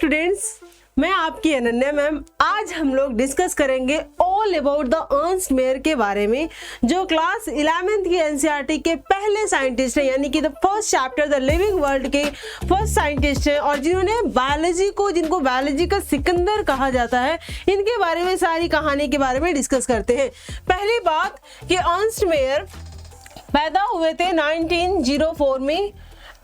Students, मैं आपकी Ananya ma'am. आज हम लोग डिस्कस करेंगे all about the Ernst Mayr के बारे में, जो क्लास 11th की एनसीईआरटी के पहले साइंटिस्ट हैं, यानी कि the first chapter the living world के फर्स्ट साइंटिस्ट हैं और जिन्होंने बायोलॉजी को, जिनको बायोलॉजी का सिकंदर कहा जाता है, इनके बारे में सारी कहानी के बारे में डिस्कस करते हैं। पहली बात कि अर्नस्ट मेयर पैदा हुए थे 1904 में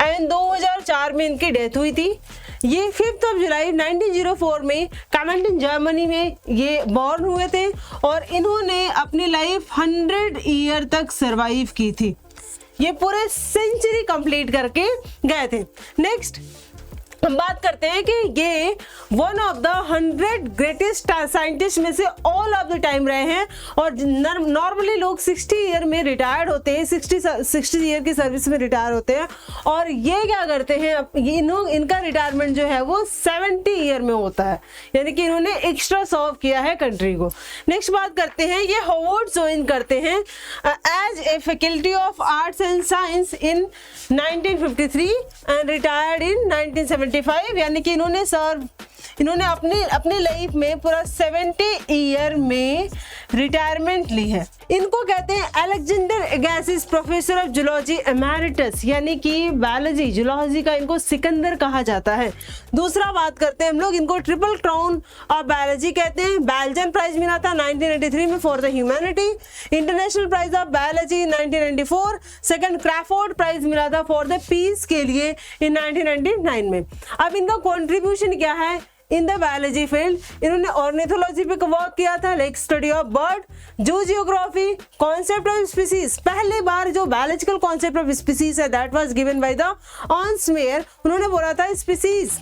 एंड 2004 में इनकी डेथ हुई थी। ये 5 जुलाई 1904 में कैमेल्टन जर्मनी में ये बॉर्न हुए थे और इन्होंने अपनी लाइफ 100 ईयर तक सरवाइव की थी। ये पूरे सेंचुरी कंप्लीट करके गए थे। नेक्स्ट हम बात करते हैं कि ये one of the 100 greatest scientist में से ऑल ऑफ द टाइम रहे हैं और नॉर्मली लोग 60 ईयर में रिटायर्ड होते हैं, 60 ईयर की सर्विस में रिटायर होते हैं और ये क्या करते हैं, इनका रिटायरमेंट जो है वो 70 ईयर में होता है, यानी कि इन्होंने एक्स्ट्रा सर्व किया है कंट्री को। नेक्स्ट बात करते हैं, ये हार्वर्ड ज्वाइन करते हैं as a faculty of arts and science in 1953 and retired in 1975, यानी कि इन्होंने अपनी लाइफ में पूरा 70 ईयर में रिटायरमेंट ली है। इनको कहते हैं Alexander Agassiz professor of zoology emeritus, यानी कि बायोलॉजी जूलॉजी का इनको सिकंदर कहा जाता है। दूसरा बात करते हैं हम लोग, इनको ट्रिपल क्राउन ऑफ बायोलॉजी कहते हैं। बेल्जियन प्राइज मिला था 1983 में for the humanity, international prize of biology 1994, second Crafoord prize मिला था फॉर द पीस के लिए इन 1999 में। अब इनका कॉन्ट्रीब्यूशन क्या है इन द बायोलॉजी फील्ड? इन्होंने ऑर्निथोलॉजी पे वर्क किया था, लाइक स्टडी ऑफ बर्ड, जू जियोग्राफी, कॉन्सेप्ट ऑफ स्पीसीज। पहली बार जो बायोलॉजिकल कॉन्सेप्ट ऑफ स्पीसीज है that was given by the Ernst Mayr. उन्होंने बोला था species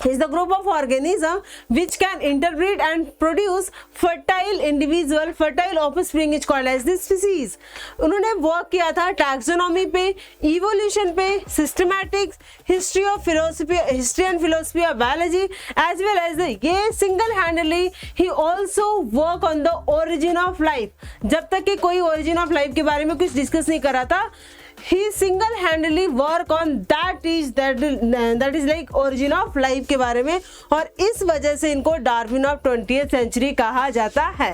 is the group of organism which can interbreed and produce fertile individual, fertile offspring is called as the species। उन्होंने work किया था taxonomy पे, evolution पे, systematics, history and philosophy of biology as well as ये single handedly ही also work on the origin of life. जब तक कि कोई ओरिजिन ऑफ लाइफ के बारे में कुछ डिस्कस नहीं करा था, he single-handedly work on that is like origin of life के बारे में, और इस वजह से इनको डार्विन ऑफ 20th सेंचुरी कहा जाता है।